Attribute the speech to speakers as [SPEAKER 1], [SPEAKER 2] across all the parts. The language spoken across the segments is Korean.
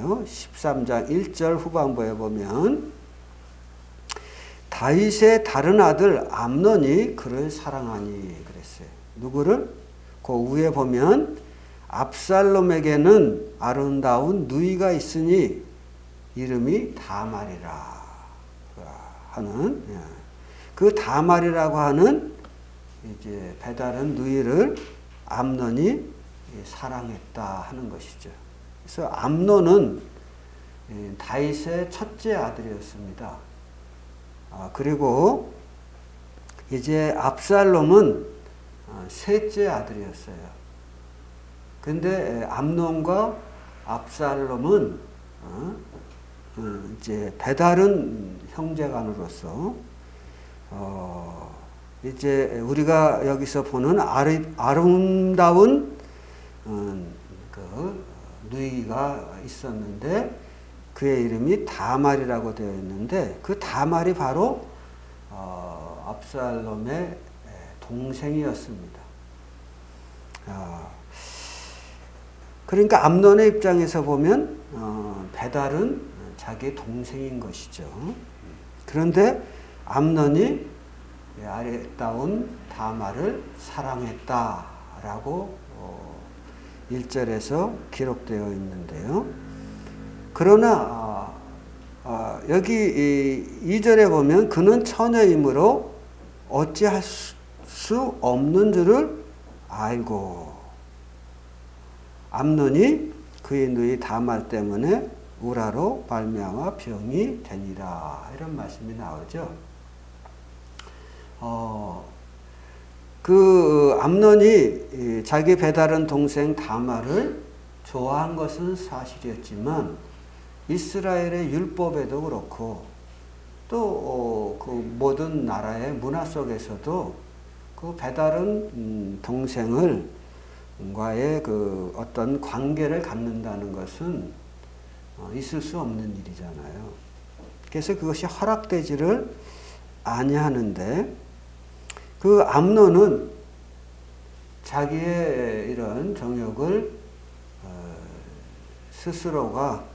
[SPEAKER 1] 있어요. 13장 1절 후반부에 보면 다윗의 다른 아들 암논이 그를 사랑하니 그랬어요. 누구를? 그 위에 보면 압살롬에게는 아름다운 누이가 있으니 이름이 다말이라 하는, 그 다말이라고 하는 이제 배다른 누이를 암논이 사랑했다 하는 것이죠. 그래서 암논은 다윗의 첫째 아들이었습니다. 그리고 이제 압살롬은 셋째 아들이었어요. 근데 암논과 압살롬은 이제 배다른 형제간으로서 이제 우리가 여기서 보는 아름다운 그 누이가 있었는데 그의 이름이 다말이라고 되어 있는데 그 다말이 바로 압살롬의 동생이었습니다. 그러니까 암논의 입장에서 보면 배달은 자기 동생인 것이죠. 그런데 암논이 아름다운 다말을 사랑했다라고 1절에서 기록되어 있는데요. 그러나 여기 2절에 보면 그는 처녀이므로 어찌할 수 없는 줄을 알고 암논이 그의 누이 다말 때문에 우라로 말미암아 병이 되니라 이런 말씀이 나오죠. 그 암논이 자기 배다른 동생 다말을 좋아한 것은 사실이었지만 이스라엘의 율법에도 그렇고 또 그 모든 나라의 문화 속에서도 그 배다른 동생을 과의 그 어떤 관계를 갖는다는 것은 있을 수 없는 일이잖아요. 그래서 그것이 허락되지를 아니하는데 그 암논은 자기의 이런 정욕을 스스로가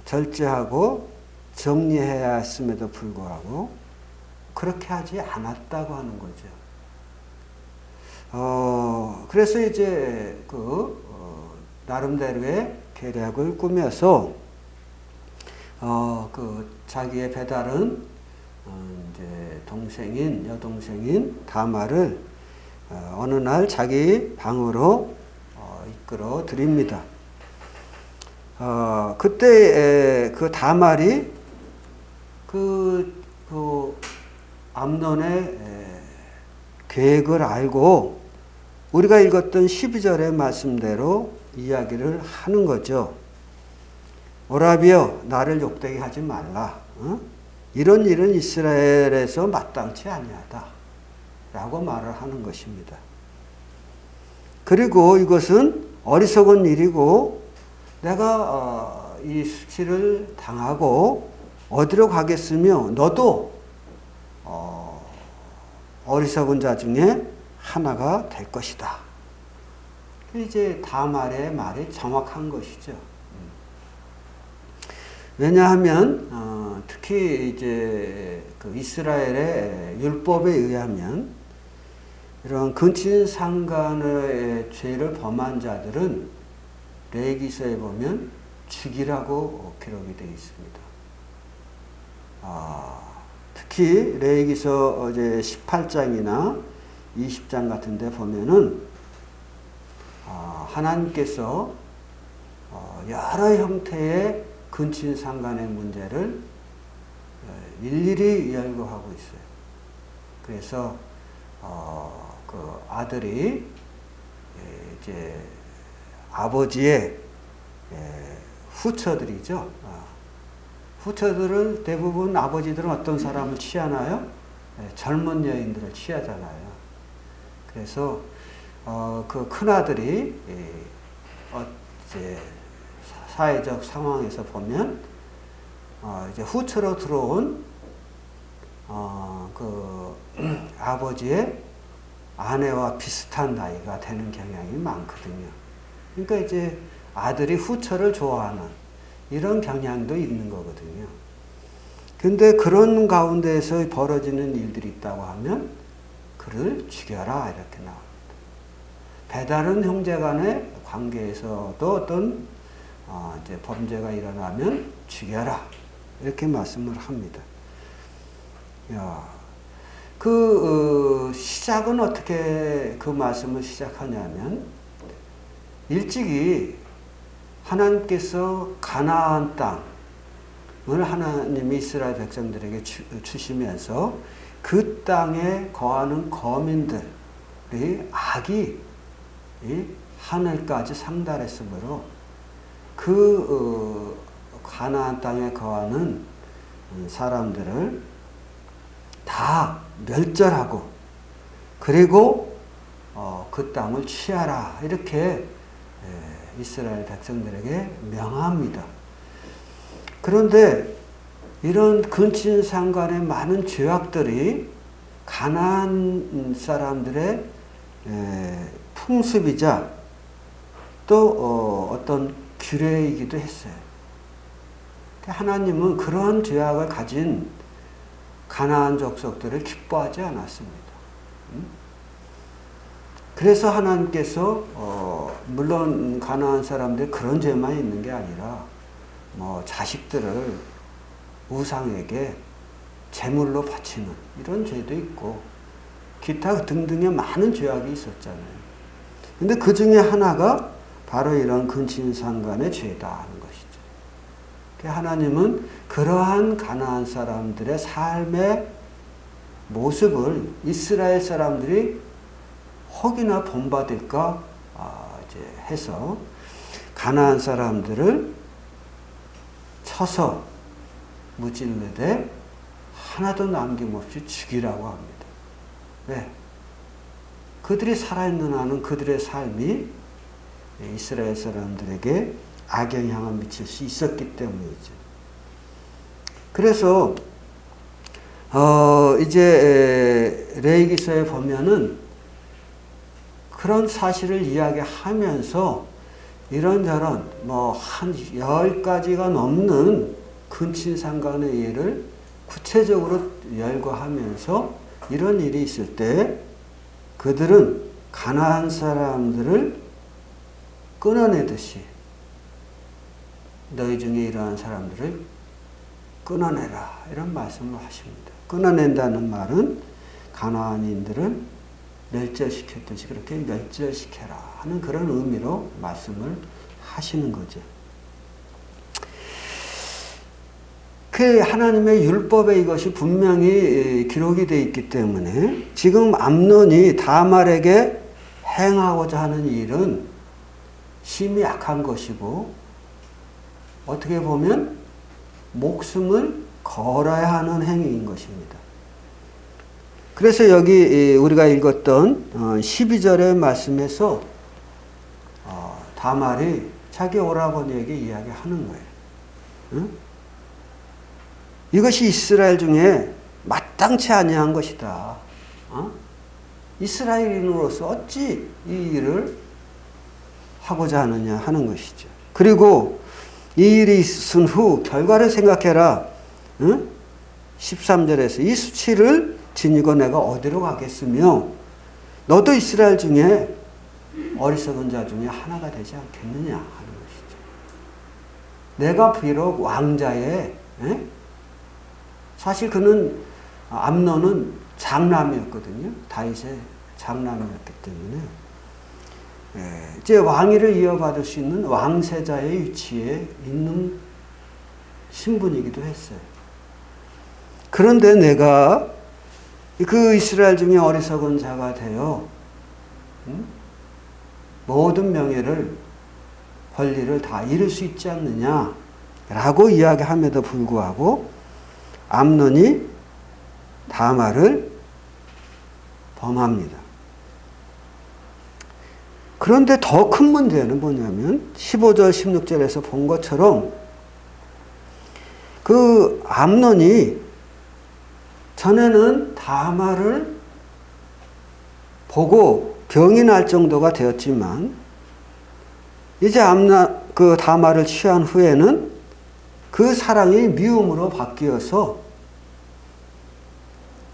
[SPEAKER 1] 절제하고 정리해야 했음에도 불구하고 그렇게 하지 않았다고 하는 거죠. 그래서 이제 나름대로의 계략을 꾸며서 자기의 배다른 이제 여동생인 다말을 어느 날 자기 방으로 이끌어 드립니다. 그때 그 다말이 그 암논의 계획을 알고 우리가 읽었던 12절의 말씀대로 이야기를 하는 거죠. 오라비여 나를 욕되게 하지 말라. 이런 일은 이스라엘에서 마땅치 아니하다. 라고 말을 하는 것입니다. 그리고 이것은 어리석은 일이고 내가 이 수치를 당하고 어디로 가겠으며 너도 어리석은 자 중에 하나가 될 것이다. 이제 다말의 말이 정확한 것이죠. 왜냐하면 특히 이제 그 이스라엘의 율법에 의하면 이런 근친상간의 죄를 범한 자들은 레위기서에 보면 죽이라고 기록이 되어 있습니다. 특히 레위기서 이제 18장이나 20장 같은 데 보면은 하나님께서 여러 형태의 근친상간의 문제를 일일이 열거하고 있어요. 그래서 그 아들이 이제 아버지의 후처들이죠. 후처들은 대부분 아버지들은 어떤 사람을 취하나요? 젊은 여인들을 취하잖아요. 그래서 그 큰아들이 이제 사회적 상황에서 보면 이제 후처로 들어온 그 아버지의 아내와 비슷한 나이가 되는 경향이 많거든요. 그러니까 이제 아들이 후처를 좋아하는 이런 경향도 있는 거거든요. 근데 그런 가운데에서 벌어지는 일들이 있다고 하면 그를 죽여라 이렇게 나옵니다. 배다른 형제 간의 관계에서도 어떤 이제 범죄가 일어나면 죽여라 이렇게 말씀을 합니다. 시작은 어떻게 그 말씀을 시작하냐면 일찍이 하나님께서 가나안 땅을 하나님이 이스라엘 백성들에게 주시면서 그 땅에 거하는 거민들의 악이 하늘까지 상달했으므로 그 가나안 땅에 거하는 사람들을 다 멸절하고 그리고 그 땅을 취하라 이렇게 이스라엘 백성들에게 명합니다. 그런데 이런 근친상간의 많은 죄악들이 가나안 사람들의 풍습이자 또 어떤 규례이기도 했어요. 하나님은 그러한 죄악을 가진 가나안 족속들을 기뻐하지 않았습니다. 그래서 하나님께서 물론 가나안 사람들 그런 죄만 있는 게 아니라 자식들을 우상에게 제물로 바치는 이런 죄도 있고 기타 등등의 많은 죄악이 있었잖아요. 근데 그 중에 하나가 바로 이런 근친상간의 죄다 하는 것이죠. 하나님은 그러한 가나안 사람들의 삶의 모습을 이스라엘 사람들이 혹이나 본받을까 이제 해서 가나안 사람들을 쳐서 무찔르되 하나도 남김없이 죽이라고 합니다. 왜? 그들이 살아있는 한은 그들의 삶이 이스라엘 사람들에게 악영향을 미칠 수 있었기 때문이죠. 그래서 이제 레위기서에 보면은 그런 사실을 이야기하면서 이런저런 한 10가지가 넘는 근친상간의 예를 구체적으로 열거하면서 이런 일이 있을 때 그들은 가나안 사람들을 끊어내듯이 너희 중에 이러한 사람들을 끊어내라 이런 말씀을 하십니다. 끊어낸다는 말은 가나안인들을 멸절시켰듯이 그렇게 멸절시켜라 하는 그런 의미로 말씀을 하시는 거죠. 그 하나님의 율법에 이것이 분명히 기록이 되어 있기 때문에 지금 암논이 다말에게 행하고자 하는 일은 심히 악한 것이고 어떻게 보면 목숨을 걸어야 하는 행위인 것입니다. 그래서 여기 우리가 읽었던 12절의 말씀에서 다말이 자기 오라버니에게 이야기하는 거예요. 응? 이것이 이스라엘 중에 마땅치 아니한 것이다. 이스라엘인으로서 어찌 이 일을 하고자 하느냐 하는 것이죠. 그리고 이 일이 있은 후 결과를 생각해라. 응? 13절에서 이 수치를 지니고 내가 어디로 가겠으며 너도 이스라엘 중에 어리석은 자 중에 하나가 되지 않겠느냐 하는 것이죠. 내가 비록 왕자의 사실 그는 암논은 장남이었거든요. 다윗의 장남이었기 때문에 이제 왕위를 이어받을 수 있는 왕세자의 위치에 있는 신분이기도 했어요. 그런데 내가 그 이스라엘 중에 어리석은 자가 되어 모든 명예를 권리를 다 잃을 수 있지 않느냐라고 이야기함에도 불구하고 암논이 다말을 범합니다. 그런데 더 큰 문제는 뭐냐면 15절 16절에서 본 것처럼 그 암논이 전에는 다말을 보고 병이 날 정도가 되었지만 이제 그 다말을 취한 후에는 그 사랑이 미움으로 바뀌어서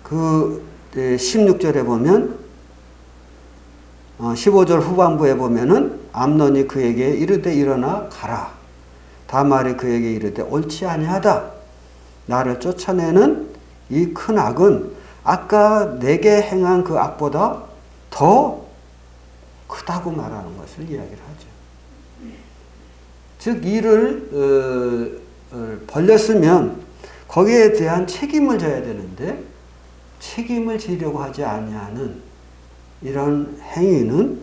[SPEAKER 1] 그 16절에 보면 15절 후반부에 보면은 암논이 그에게 이르되 일어나 가라. 다말이 그에게 이르되 옳지 아니하다. 나를 쫓아내는 이 큰 악은 아까 내게 행한 그 악보다 더 크다고 말하는 것을 이야기를 하죠. 즉 일을 벌렸으면 거기에 대한 책임을 져야 되는데 책임을 지려고 하지 아니하는 이런 행위는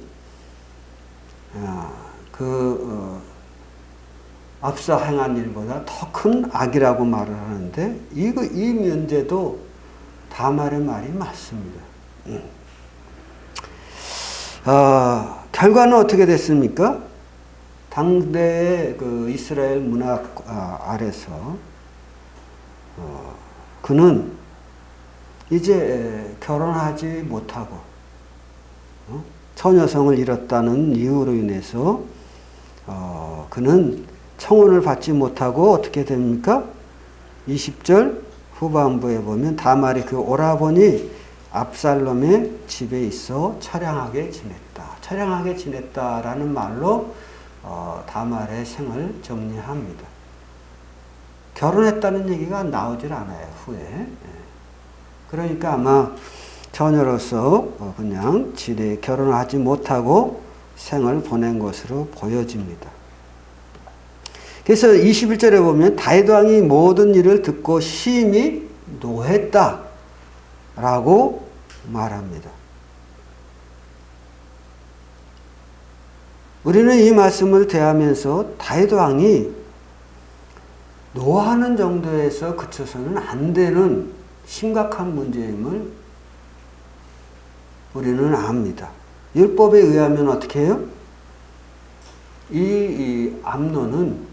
[SPEAKER 1] 앞서 행한 일보다 더 큰 악이라고 말을 하는데 이 문제도 다말의 말이 맞습니다. 결과는 어떻게 됐습니까? 당대의 그 이스라엘 문학 아래서 그는 이제 결혼하지 못하고 처녀성을 잃었다는 이유로 인해서 그는 청혼을 받지 못하고 어떻게 됩니까? 20절 후반부에 보면 다말이 그 오라버니 압살롬의 집에 있어 처량하게 지냈다. 처량하게 지냈다라는 말로 다말의 생을 정리합니다. 결혼했다는 얘기가 나오질 않아요, 후에. 그러니까 아마 처녀로서 그냥 지레 결혼하지 못하고 생을 보낸 것으로 보여집니다. 그래서 21절에 보면 다윗 왕이 모든 일을 듣고 심히 노했다 라고 말합니다. 우리는 이 말씀을 대하면서 다윗 왕이 노하는 정도에서 그쳐서는 안 되는 심각한 문제임을 우리는 압니다. 율법에 의하면 어떻게 해요? 이 암논은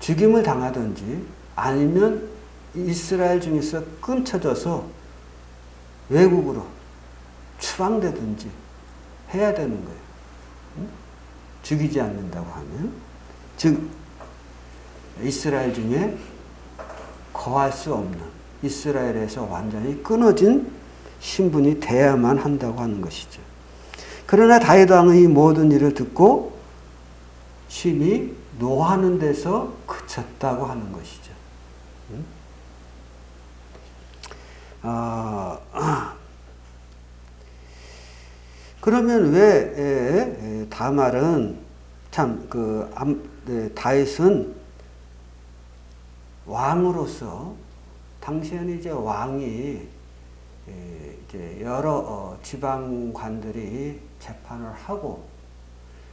[SPEAKER 1] 죽임을 당하든지 아니면 이스라엘 중에서 끊쳐져서 외국으로 추방되든지 해야 되는 거예요. 죽이지 않는다고 하면. 즉 이스라엘 중에 거할 수 없는, 이스라엘에서 완전히 끊어진 신분이 돼야만 한다고 하는 것이죠. 그러나 다윗 왕은 이 모든 일을 듣고 심히 노하는 데서 그쳤다고 하는 것이죠. 그러면 왜 다말은 다윗은 왕으로서 당시에는 이제 왕이 이제 여러 지방관들이 재판을 하고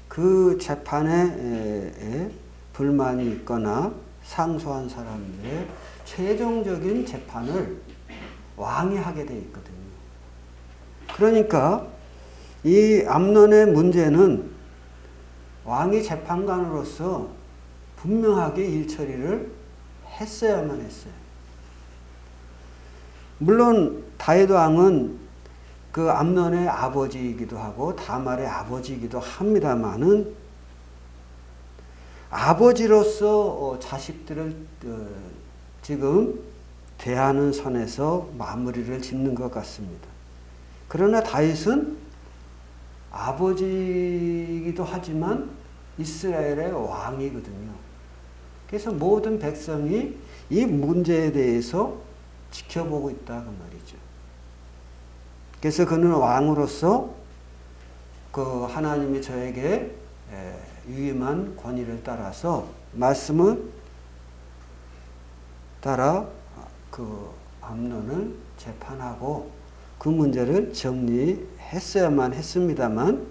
[SPEAKER 1] 그 재판에 불만이 있거나 상소한 사람들의 최종적인 재판을 왕이 하게 돼 있거든요. 그러니까 이 암논의 문제는 왕이 재판관으로서 분명하게 일 처리를 했어야만 했어요. 물론 다윗 왕은 그 암논의 아버지이기도 하고 다말의 아버지이기도 합니다마는 아버지로서 자식들을 지금 대하는 선에서 마무리를 짓는 것 같습니다. 그러나 다윗은 아버지이기도 하지만 이스라엘의 왕이거든요. 그래서 모든 백성이 이 문제에 대해서 지켜보고 있다 그 말이죠. 그래서 그는 왕으로서 그 하나님이 저에게 유임한 권위를 따라서 말씀을 따라 그 암논을 재판하고 그 문제를 정리했어야만 했습니다만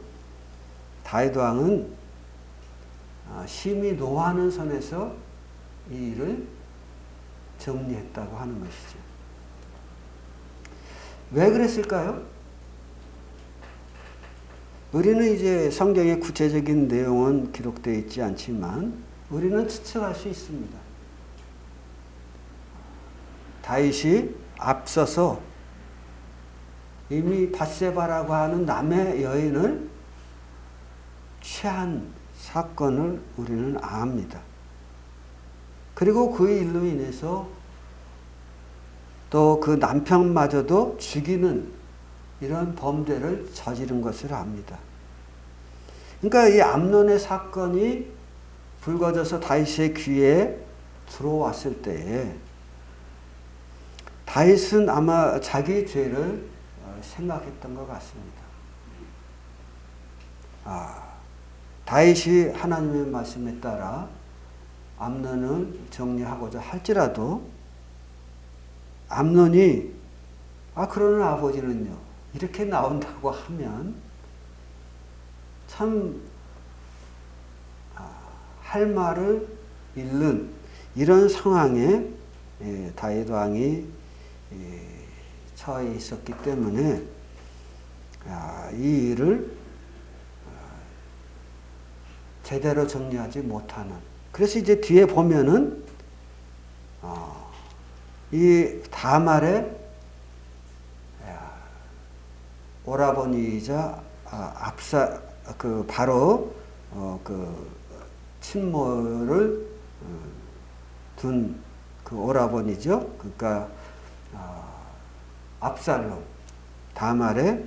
[SPEAKER 1] 다윗 왕은 심히 노하는 선에서 이 일을 정리했다고 하는 것이죠. 왜 그랬을까요? 우리는 이제 성경의 구체적인 내용은 기록되어 있지 않지만 우리는 추측할 수 있습니다. 다윗이 앞서서 이미 밧세바라고 하는 남의 여인을 취한 사건을 우리는 압니다. 그리고 그 일로 인해서 또 그 남편마저도 죽이는 이런 범죄를 저지른 것을 압니다. 그러니까 이 암논의 사건이 불거져서 다윗의 귀에 들어왔을 때에 다윗은 아마 자기 죄를 생각했던 것 같습니다. 다윗이 하나님의 말씀에 따라 암논을 정리하고자 할지라도 암논이 그러는 아버지는요 이렇게 나온다고 하면 참 할 말을 잃는 이런 상황에 다윗 왕이 처해 있었기 때문에 이 일을 제대로 정리하지 못하는. 그래서 이제 뒤에 보면은 이 다말의 오라버니이자 바로 친모를 둔 그 오라버니죠. 그러니까 압살롬, 다말의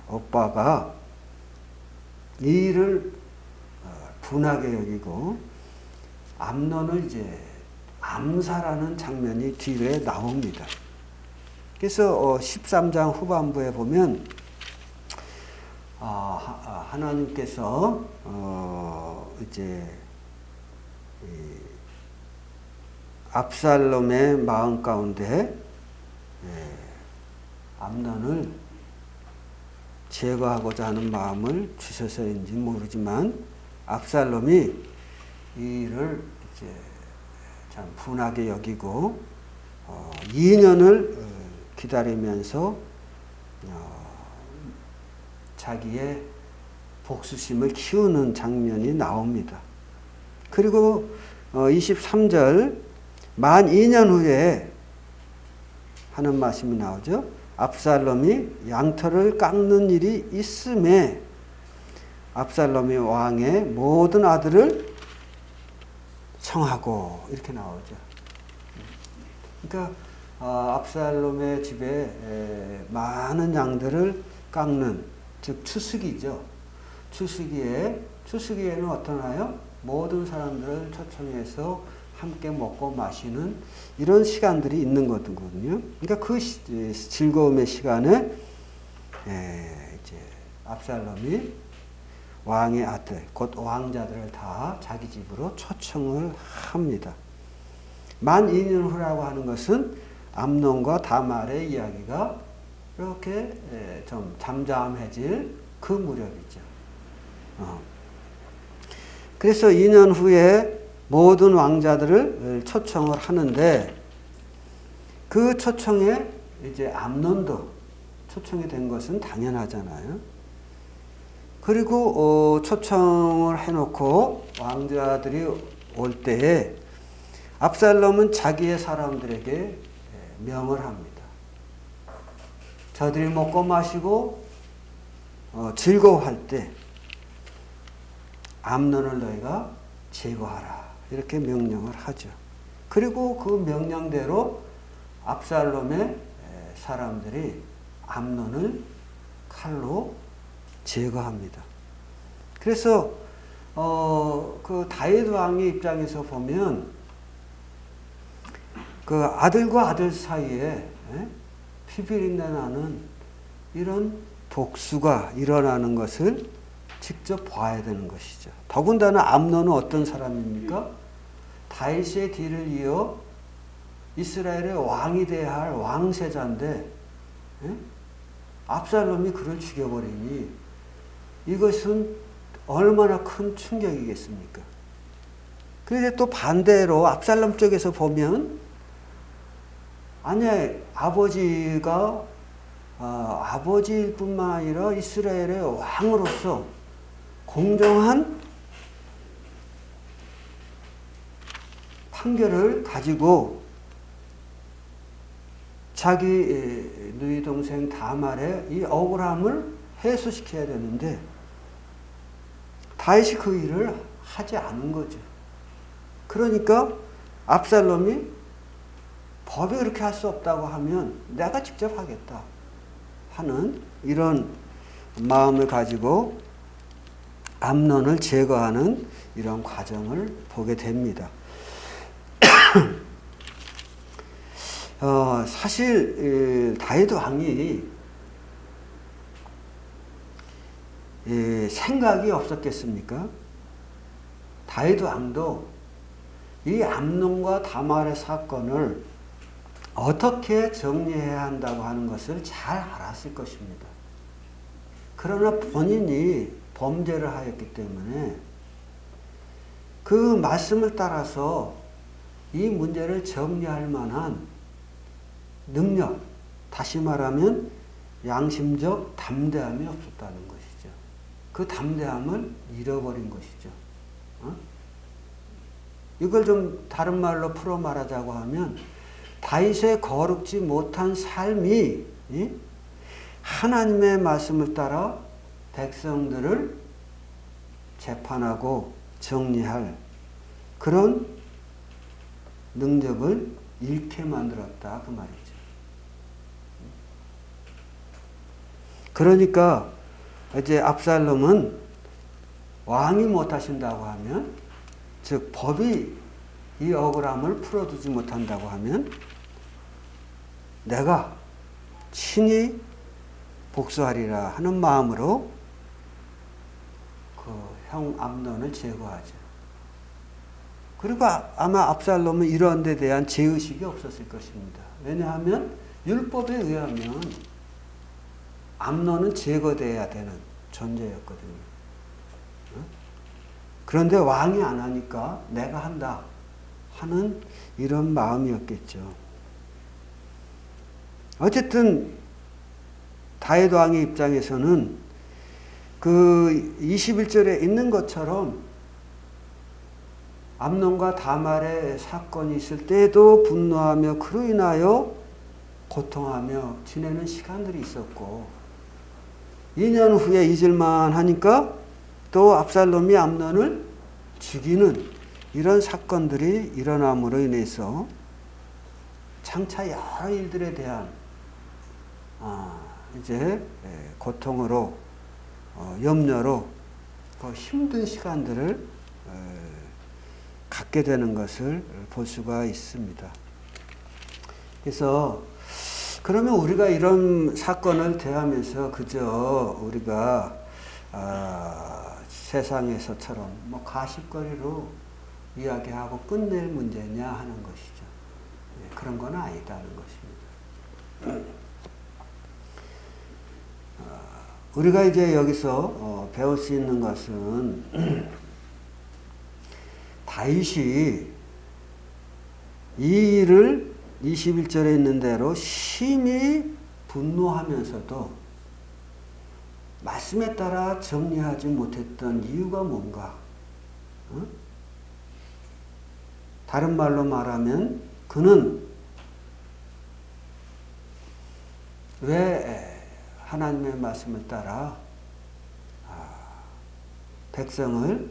[SPEAKER 1] 오빠가 이 일을 분하게 여기고 암논을 이제 암살하는 장면이 뒤에 나옵니다. 그래서 13장 후반부에 보면 하나님께서 이제 압살롬의 마음 가운데 암논을 제거하고자 하는 마음을 주셔서인지 모르지만 압살롬이 이 일을 이제 참 분하게 여기고 2년을 기다리면서 자기의 복수심을 키우는 장면이 나옵니다. 그리고 23절 만 2년 후에 하는 말씀이 나오죠. 압살롬이 양털을 깎는 일이 있음에 압살롬이 왕의 모든 아들을 청하고 이렇게 나오죠. 그러니까 압살롬의 집에 많은 양들을 깎는 즉 추수기죠. 추수기에는 어떠나요? 모든 사람들을 초청해서 함께 먹고 마시는 이런 시간들이 있는 거거든요. 그러니까 그 즐거움의 시간에 이제 압살롬이 왕의 아들, 곧 왕자들을 다 자기 집으로 초청을 합니다. 만 2년 후라고 하는 것은 암논과 다말의 이야기가 이렇게 좀 잠잠해질 그 무렵이죠. 그래서 2년 후에 모든 왕자들을 초청을 하는데 그 초청에 이제 암논도 초청이 된 것은 당연하잖아요. 그리고 초청을 해놓고 왕자들이 올 때에 압살롬은 자기의 사람들에게 명을 합니다. 저들이 먹고 마시고 즐거워할 때 암논을 너희가 제거하라. 이렇게 명령을 하죠. 그리고 그 명령대로 압살롬의 사람들이 암논을 칼로 제거합니다. 그래서 그 다윗 왕의 입장에서 보면 그 아들과 아들 사이에 피비린내 나는 이런 복수가 일어나는 것을 직접 봐야 되는 것이죠. 더군다나 암논은 어떤 사람입니까? 다윗의 뒤를 이어 이스라엘의 왕이 되어야 할 왕세자인데 압살롬이 그를 죽여버리니 이것은 얼마나 큰 충격이겠습니까? 그런데 또 반대로 압살롬 쪽에서 보면 아버지가 아버지일 뿐만 아니라 이스라엘의 왕으로서 공정한 판결을 가지고 자기 누이 동생 다말의 이 억울함을 해소시켜야 되는데 다윗이 그 일을 하지 않은 거죠. 그러니까 압살롬이 법이 그렇게 할 수 없다고 하면 내가 직접 하겠다 하는 이런 마음을 가지고 암논을 제거하는 이런 과정을 보게 됩니다. 사실 다윗 왕이 생각이 없었겠습니까? 다윗 왕도 이 암논과 다말의 사건을 어떻게 정리해야 한다고 하는 것을 잘 알았을 것입니다. 그러나 본인이 범죄를 하였기 때문에 그 말씀을 따라서 이 문제를 정리할 만한 능력, 다시 말하면 양심적 담대함이 없었다는 것이죠. 그 담대함을 잃어버린 것이죠. 이걸 좀 다른 말로 풀어 말하자고 하면 다윗의 거룩지 못한 삶이 하나님의 말씀을 따라 백성들을 재판하고 정리할 그런 능력을 잃게 만들었다 그 말이죠. 그러니까 이제 압살롬은 왕이 못하신다고 하면, 즉 법이 이 억울함을 풀어두지 못한다고 하면 내가 친히 복수하리라 하는 마음으로 그 형 암논을 제거하죠. 그리고 아마 압살롬은 이런 데 대한 죄의식이 없었을 것입니다. 왜냐하면 율법에 의하면 암논은 제거되어야 되는 존재였거든요. 그런데 왕이 안 하니까 내가 한다 하는 이런 마음이었겠죠. 어쨌든 다윗 왕의 입장에서는 그 21절에 있는 것처럼 암논과 다말의 사건이 있을 때에도 분노하며 그로 인하여 고통하며 지내는 시간들이 있었고, 2년 후에 잊을만 하니까 또 압살롬이 암논을 죽이는 이런 사건들이 일어남으로 인해서 장차 여러 일들에 대한 이제 고통으로 염려로 그 힘든 시간들을 갖게 되는 것을 볼 수가 있습니다. 그래서 그러면 우리가 이런 사건을 대하면서 그저 우리가 세상에서처럼 뭐 가십거리로 이야기하고 끝낼 문제냐 하는 것이죠. 그런 건 아니다는 것입니다. 우리가 이제 여기서 배울 수 있는 것은 다윗이 이 일을 21절에 있는 대로 심히 분노하면서도 말씀에 따라 정리하지 못했던 이유가 뭔가? 다른 말로 말하면 그는 왜 하나님의 말씀을 따라 백성을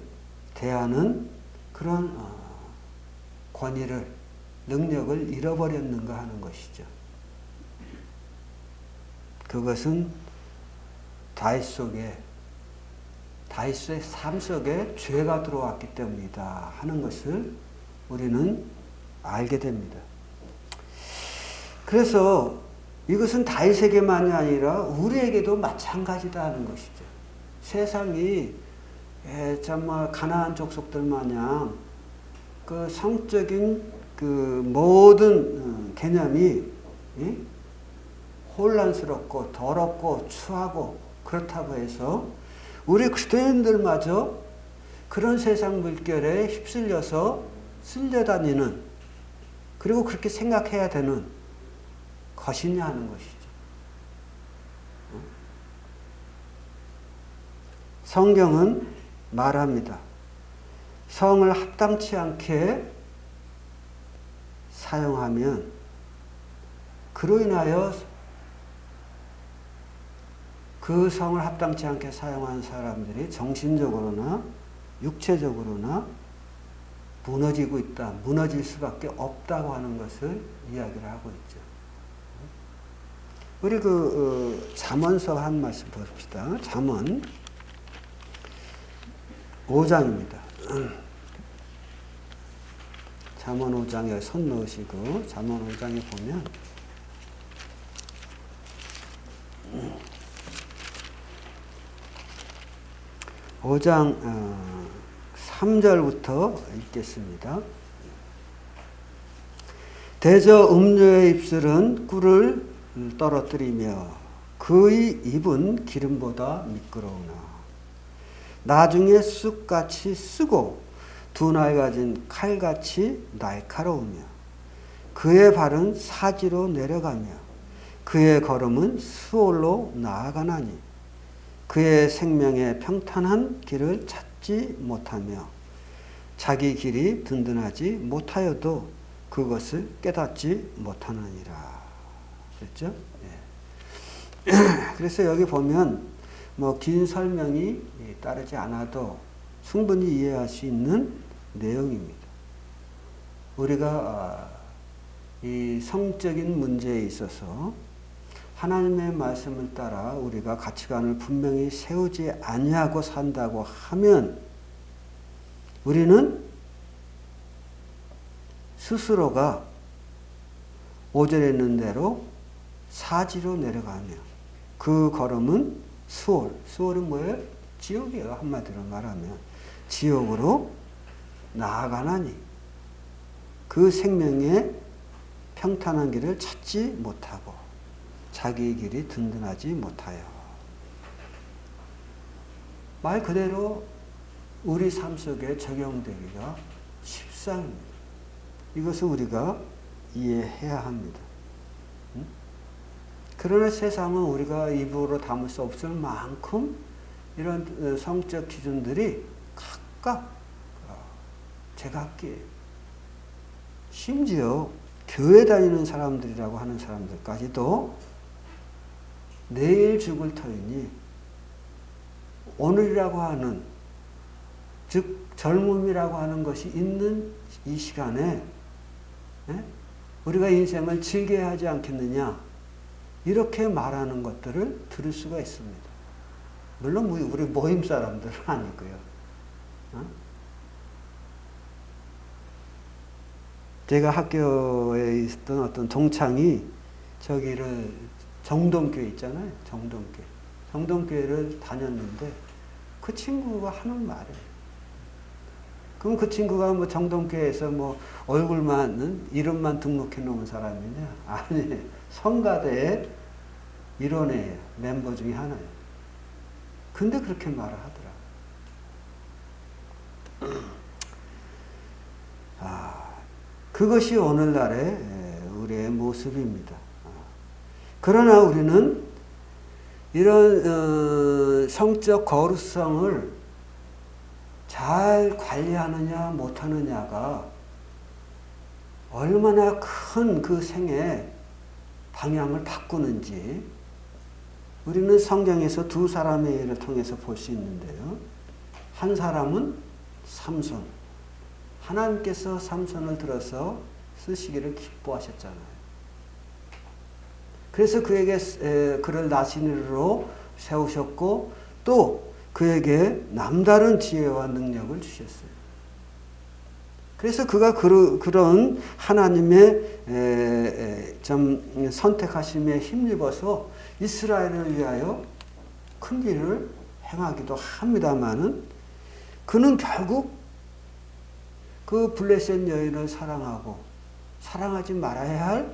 [SPEAKER 1] 대하는 그런 권위를, 능력을 잃어버렸는가 하는 것이죠. 그것은 다윗의 삶 속에 죄가 들어왔기 때문이다 하는 것을 우리는 알게 됩니다. 그래서 이것은 다윗에게만이 아니라 우리에게도 마찬가지다 하는 것이죠. 세상이 정말 가나안 족속들 마냥 그 성적인 그 모든 개념이 혼란스럽고 더럽고 추하고 그렇다고 해서 우리 그리스도인들마저 그런 세상 물결에 휩쓸려서 쓸려다니는, 그리고 그렇게 생각해야 되는 것이냐 하는 것이죠. 성경은 말합니다. 성을 합당치 않게 사용하면 그로 인하여 그 성을 합당치 않게 사용한 사람들이 정신적으로나 육체적으로나 무너지고 있다. 무너질 수밖에 없다고 하는 것을 이야기를 하고 있죠. 우리 잠언서 한 말씀 봅시다. 잠언 5장입니다. 잠언 5장에 손 넣으시고 잠언 5장에 보면 5장 3절부터 읽겠습니다. 대저 음료의 입술은 꿀을 떨어뜨리며 그의 입은 기름보다 미끄러우나 나중에 쑥같이 쓰고 두 날 가진 칼같이 날카로우며 그의 발은 사지로 내려가며 그의 걸음은 수월로 나아가나니 그의 생명의 평탄한 길을 찾지 못하며 자기 길이 든든하지 못하여도 그것을 깨닫지 못하느니라. 그랬죠? 예. 그래서 여기 보면 뭐 긴 설명이 따르지 않아도 충분히 이해할 수 있는 내용입니다. 우리가 이 성적인 문제에 있어서 하나님의 말씀을 따라 우리가 가치관을 분명히 세우지 아니하고 산다고 하면 우리는 스스로가 5절에 있는 대로 사지로 내려가며 그 걸음은 수월은 뭐예요? 지옥이에요. 한마디로 말하면 지옥으로 나아가나니 그 생명의 평탄한 길을 찾지 못하고 자기 길이 든든하지 못하여. 말 그대로 우리 삶 속에 적용되기가 십상입니다. 이것을 우리가 이해해야 합니다. 그러나 세상은 우리가 입으로 담을 수 없을 만큼 이런 성적 기준들이 각각 제각기예요. 심지어 교회 다니는 사람들이라고 하는 사람들까지도 내일 죽을 터이니 오늘이라고 하는, 즉 젊음이라고 하는 것이 있는 이 시간에 우리가 인생을 즐겨야 하지 않겠느냐, 이렇게 말하는 것들을 들을 수가 있습니다. 물론 우리 모임 사람들은 아니고요. 제가 학교에 있었던 어떤 동창이 저기를 정동교회 있잖아요. 정동교회를 다녔는데 그 친구가 하는 말이에요. 그럼 그 친구가 뭐 정동교회에서 뭐 얼굴만, 이름만 등록해 놓은 사람이냐? 아니, 성가대의 일원의 멤버 중에 하나예요. 근데 그렇게 말을 하더라. 그것이 오늘날의 우리의 모습입니다. 그러나 우리는 이런 성적 거룩성을 잘 관리하느냐 못하느냐가 얼마나 큰 그 생의 방향을 바꾸는지 우리는 성경에서 두 사람의 예를 통해서 볼 수 있는데요. 한 사람은 삼손. 하나님께서 삼손을 들어서 쓰시기를 기뻐하셨잖아요. 그래서 그에게 그를 나신으로 세우셨고 또 그에게 남다른 지혜와 능력을 주셨어요. 그래서 그가 그런 하나님의 좀 선택하심에 힘입어서 이스라엘을 위하여 큰 일을 행하기도 합니다마는 그는 결국 그 블레셋 여인을 사랑하고 사랑하지 말아야 할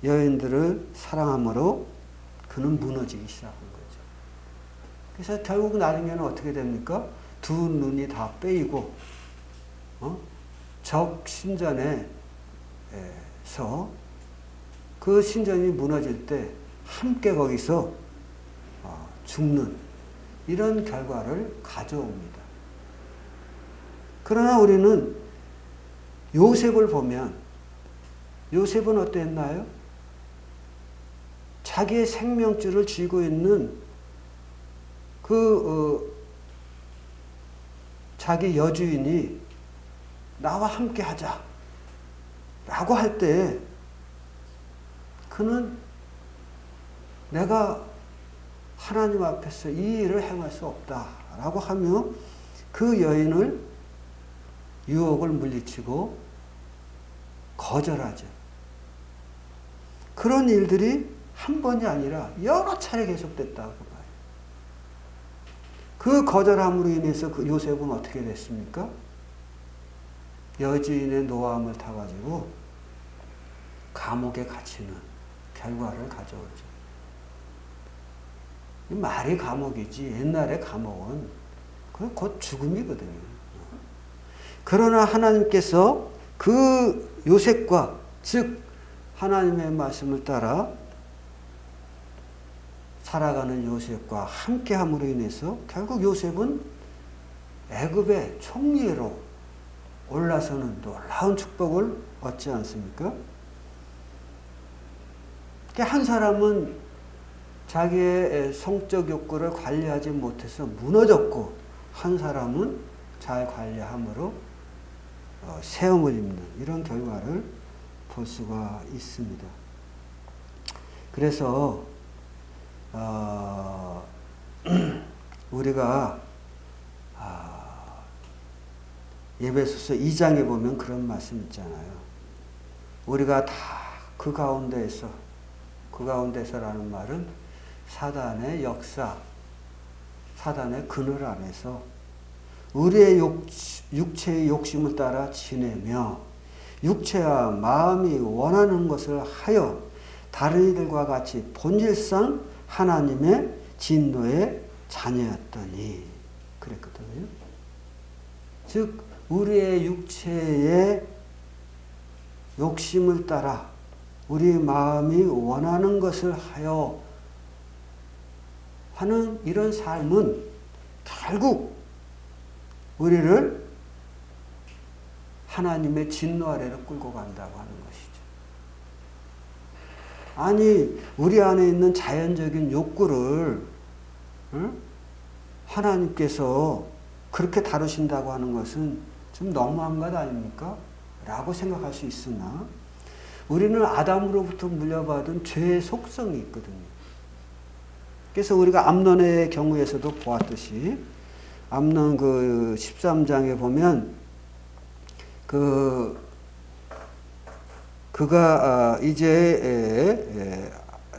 [SPEAKER 1] 여인들을 사랑함으로 그는 무너지기 시작한 거죠. 그래서 결국 나중에는 어떻게 됩니까? 두 눈이 다 빼이고 적 신전에서 그 신전이 무너질 때 함께 거기서 죽는 이런 결과를 가져옵니다. 그러나 우리는 요셉을 보면 요셉은 어땠나요? 자기의 생명줄을 쥐고 있는 자기 여주인이 나와 함께 하자 라고 할 때 그는 내가 하나님 앞에서 이 일을 행할 수 없다 라고 하며 그 여인을 유혹을 물리치고 거절하죠. 그런 일들이 한 번이 아니라 여러 차례 계속됐다고 봐요. 그 거절함으로 인해서 그 요셉은 어떻게 됐습니까? 여주인의 노함을 타가지고 감옥에 갇히는 결과를 가져오죠. 말이 감옥이지 옛날의 감옥은 곧 죽음이거든요. 그러나 하나님께서 그 요셉과 즉 하나님의 말씀을 따라 살아가는 요셉과 함께함으로 인해서 결국 요셉은 애굽의 총리로 올라서는 놀라운 축복을 얻지 않습니까? 한 사람은 자기의 성적 욕구를 관리하지 못해서 무너졌고 한 사람은 잘 관리함으로 세움을 입는 이런 결과를 볼 수가 있습니다. 그래서 우리가 에베소서 2장에 보면 그런 말씀 있잖아요. 우리가 다 그 가운데서라는 말은 사단의 역사, 사단의 그늘 안에서 우리의 육체의 욕심을 따라 지내며 육체와 마음이 원하는 것을 하여 다른 이들과 같이 본질상 하나님의 진노의 자녀였더니 그랬거든요. 즉 우리의 육체의 욕심을 따라 우리 마음이 원하는 것을 하여 하는 이런 삶은 결국 우리를 하나님의 진노 아래로 끌고 간다고 하는 것이죠. 아니 우리 안에 있는 자연적인 욕구를 하나님께서 그렇게 다루신다고 하는 것은 좀 너무한 것 아닙니까? 라고 생각할 수 있으나 우리는 아담으로부터 물려받은 죄의 속성이 있거든요. 그래서 우리가 암논의 경우에서도 보았듯이 암논 그 13장에 보면 그가 이제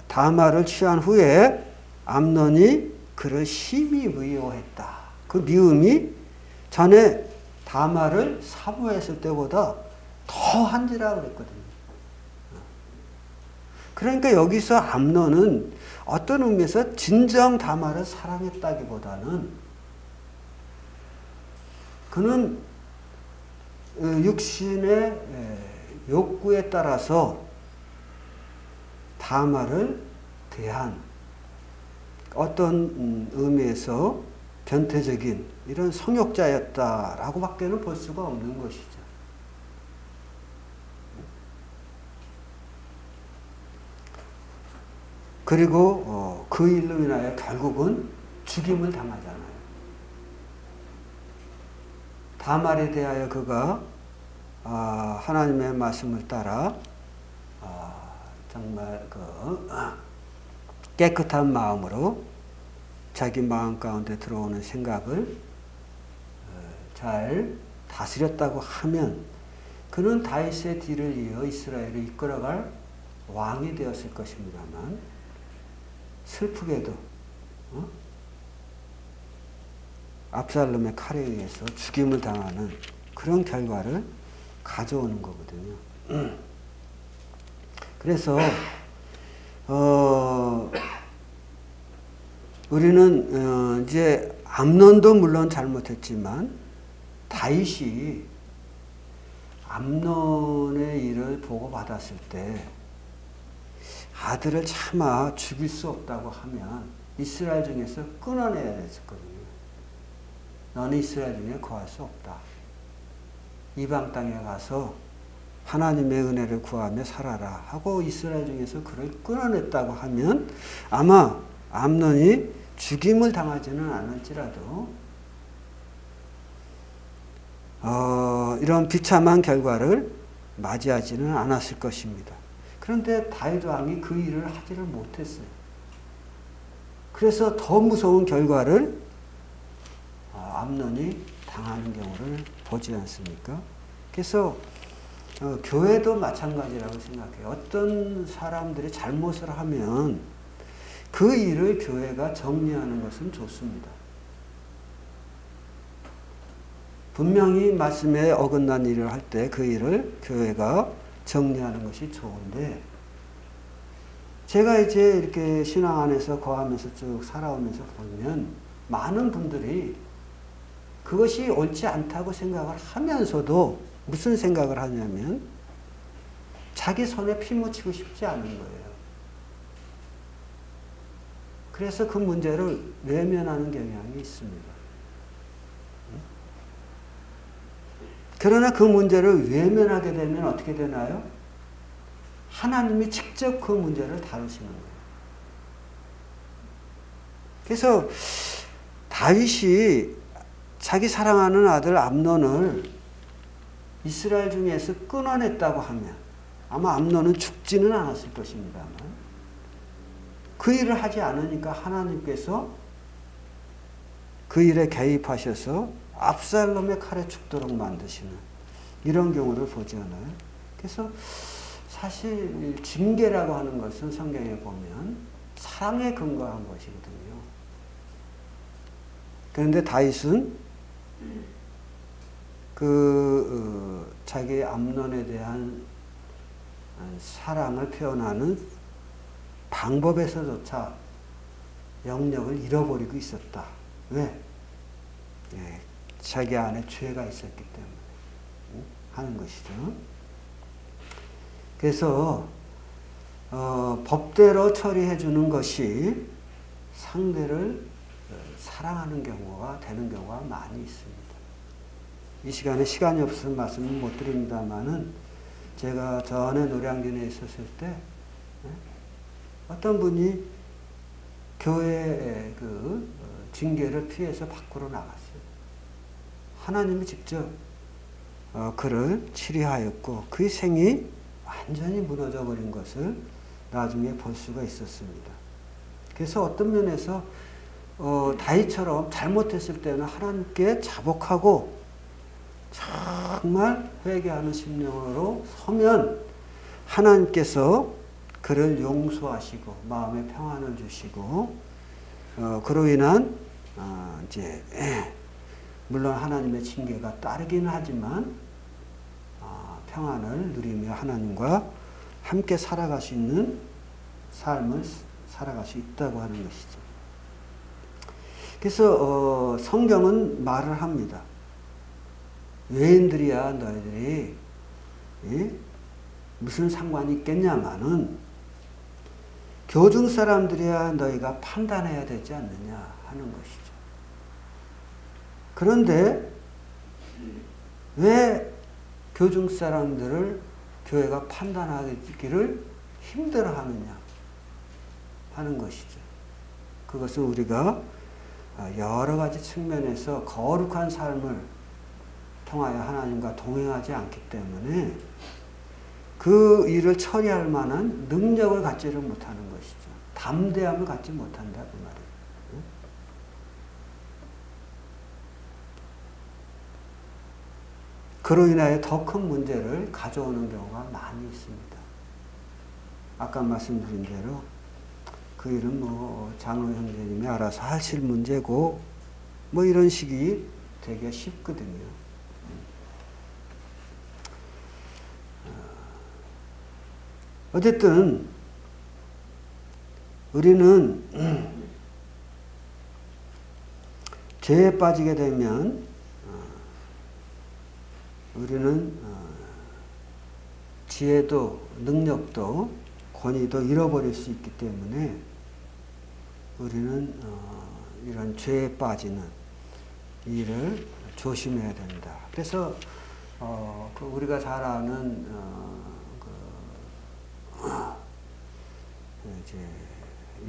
[SPEAKER 1] 다말을 취한 후에 암논이 그를 심히 미워했다. 그 미움이 전에 다말을 사모했을 때보다 더 한지라 그랬거든요. 그러니까 여기서 암논은 어떤 의미에서 진정 다말을 사랑했다기보다는 그는 육신의 욕구에 따라서 다말을 대한 어떤 의미에서 변태적인 이런 성욕자였다라고 밖에는 볼 수가 없는 것이죠. 그리고 그 일로 인하여 결국은 죽임을 당하잖아요. 다말에 대하여 그가 하나님의 말씀을 따라 정말 깨끗한 마음으로 자기 마음 가운데 들어오는 생각을 잘 다스렸다고 하면 그는 다윗의 뒤를 이어 이스라엘을 이끌어갈 왕이 되었을 것입니다만 슬프게도 압살롬의 칼에 의해서 죽임을 당하는 그런 결과를 가져오는 거거든요. 그래서 우리는 이제 암논도 물론 잘못했지만 다윗이 암논의 일을 보고받았을 때 아들을 차마 죽일 수 없다고 하면 이스라엘 중에서 끊어내야 됐었거든요. 너는 이스라엘 중에 거할 수 없다. 이방 땅에 가서 하나님의 은혜를 구하며 살아라 하고 이스라엘 중에서 그를 끊어냈다고 하면 아마 암논이 죽임을 당하지는 않을지라도 이런 비참한 결과를 맞이하지는 않았을 것입니다. 그런데 다윗 왕이 그 일을 하지를 못했어요. 그래서 더 무서운 결과를 암논이 당하는 경우를 보지 않습니까? 그래서 교회도 마찬가지라고 생각해요. 어떤 사람들이 잘못을 하면 그 일을 교회가 정리하는 것은 좋습니다. 분명히 말씀에 어긋난 일을 할 때 그 일을 교회가 정리하는 것이 좋은데, 제가 이제 이렇게 신앙 안에서 거하면서 쭉 살아오면서 보면 많은 분들이 그것이 옳지 않다고 생각을 하면서도 무슨 생각을 하냐면 자기 손에 피 묻히고 싶지 않은 거예요. 그래서 그 문제를 외면하는 경향이 있습니다. 그러나 그 문제를 외면하게 되면 어떻게 되나요? 하나님이 직접 그 문제를 다루시는 거예요. 그래서 다윗이 자기 사랑하는 아들 암논을 이스라엘 중에서 끊어냈다고 하면 아마 암논은 죽지는 않았을 것입니다만, 그 일을 하지 않으니까 하나님께서 그 일에 개입하셔서 압살롬의 칼에 죽도록 만드시는 이런 경우를 보지 않아요. 그래서 사실 징계라고 하는 것은 성경에 보면 사랑에 근거한 것이거든요. 그런데 다윗은 자기 암논에 대한 사랑을 표현하는 방법에서조차 영역을 잃어버리고 있었다. 왜? 자기 안에 죄가 있었기 때문에 하는 것이죠. 그래서 법대로 처리해 주는 것이 상대를 사랑하는 경우가 되는 경우가 많이 있습니다. 이 시간에 시간이 없어서 말씀을 못 드립니다만은, 제가 전에 노량진에 있었을 때 어떤 분이 교회 그 징계를 피해서 밖으로 나갔어요. 하나님이 직접 그를 치료하였고 그 생이 완전히 무너져 버린 것을 나중에 볼 수가 있었습니다. 그래서 어떤 면에서 다윗처럼 잘못했을 때는 하나님께 자복하고 정말 회개하는 심령으로 서면 하나님께서 그를 용서하시고 마음에 평안을 주시고 그로 인한 이제 물론 하나님의 징계가 따르긴 하지만 평안을 누리며 하나님과 함께 살아갈 수 있는 삶을 살아갈 수 있다고 하는 것이죠. 그래서 성경은 말을 합니다. 외인들이야 너희들이 무슨 상관이 있겠냐마는 교중 사람들이야 너희가 판단해야 되지 않느냐 하는 것이죠. 그런데 왜 교중 사람들을 교회가 판단하기를 힘들어하느냐 하는 것이죠. 그것은 우리가 여러 가지 측면에서 거룩한 삶을 통하여 하나님과 동행하지 않기 때문에 그 일을 처리할 만한 능력을 갖지를 못하는 것이죠. 담대함을 갖지 못한다 그 말이에요. 그로 인하여 더 큰 문제를 가져오는 경우가 많이 있습니다. 아까 말씀드린 대로 그 일은 장로 형제님이 알아서 하실 문제고 이런 식이 되게 쉽거든요. 어쨌든 우리는 죄에 빠지게 되면 우리는 지혜도 능력도 권위도 잃어버릴 수 있기 때문에 우리는 이런 죄에 빠지는 일을 조심해야 된다. 그래서 우리가 잘 아는 이제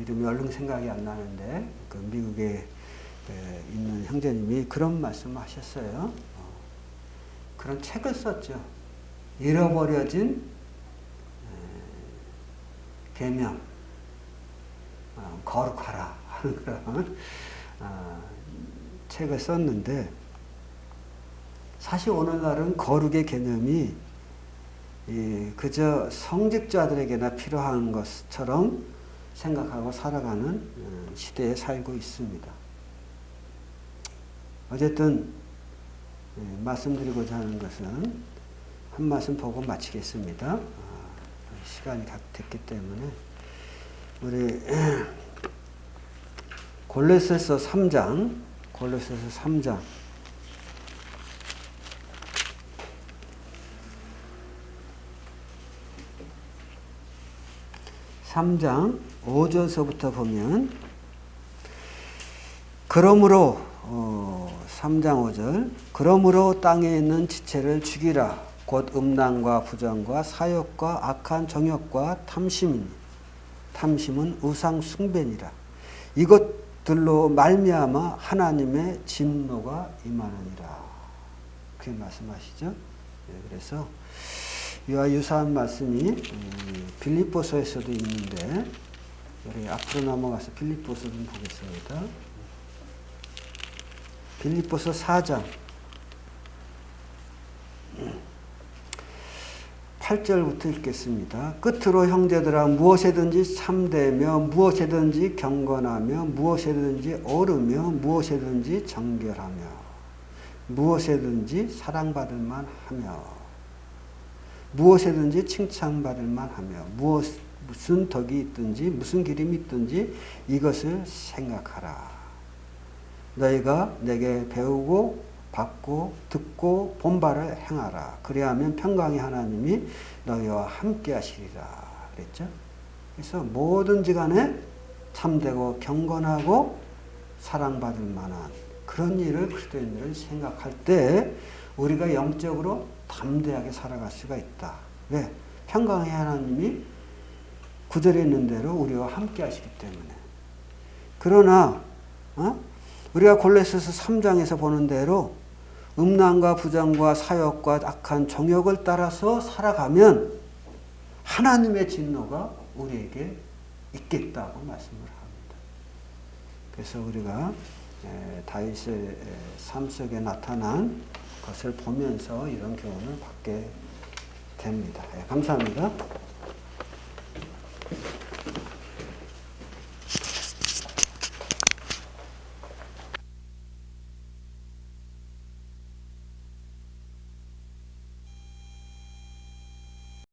[SPEAKER 1] 이름이 얼른 생각이 안 나는데 그 미국에 있는 형제님이 그런 말씀을 하셨어요. 그런 책을 썼죠. 잃어버려진 계명, 거룩하라 하는 그런 책을 썼는데, 사실 오늘날은 거룩의 개념이 그저 성직자들에게나 필요한 것처럼 생각하고 살아가는 시대에 살고 있습니다. 어쨌든 말씀드리고자 하는 것은 한 말씀 보고 마치겠습니다. 시간이 다 됐기 때문에 우리 골로새서 3장 3장 5절서부터 보면, 그러므로 3장 5절, 그러므로 땅에 있는 지체를 죽이라. 곧 음란과 부정과 사욕과 악한 정욕과 탐심이니 탐심은 우상 숭배니라. 이것들로 말미암아 하나님의 진노가 임하느니라. 그렇게 말씀하시죠. 네, 그래서 이와 유사한 말씀이 빌립보서에서도 있는데, 우리 앞으로 넘어가서 빌립보서 좀 보겠습니다. 빌립보서 4장 8절부터 읽겠습니다. 끝으로 형제들아, 무엇에든지 참되며 무엇에든지 경건하며 무엇에든지 옳으며 무엇에든지 정결하며 무엇에든지 사랑받을 만하며 무엇에든지 칭찬받을 만하며 무슨 덕이 있든지 무슨 기림이 있든지 이것을 생각하라. 너희가 내게 배우고 받고 듣고 본 바를 행하라. 그리하면 평강의 하나님이 너희와 함께 하시리라. 그랬죠? 그래서 뭐든지 간에 참되고 경건하고 사랑받을 만한 그런 일을 그리스도인들은 생각할 때 우리가 영적으로 담대하게 살아갈 수가 있다. 왜? 평강의 하나님이 구절에 있는 대로 우리와 함께 하시기 때문에. 그러나 우리가 골로새서 3장에서 보는 대로 음란과 부정과 사욕과 악한 정욕을 따라서 살아가면 하나님의 진노가 우리에게 있겠다고 말씀을 합니다. 그래서 우리가 다윗의 삶 속에 나타난 것을 보면서 이런 교훈을 받게 됩니다. 감사합니다.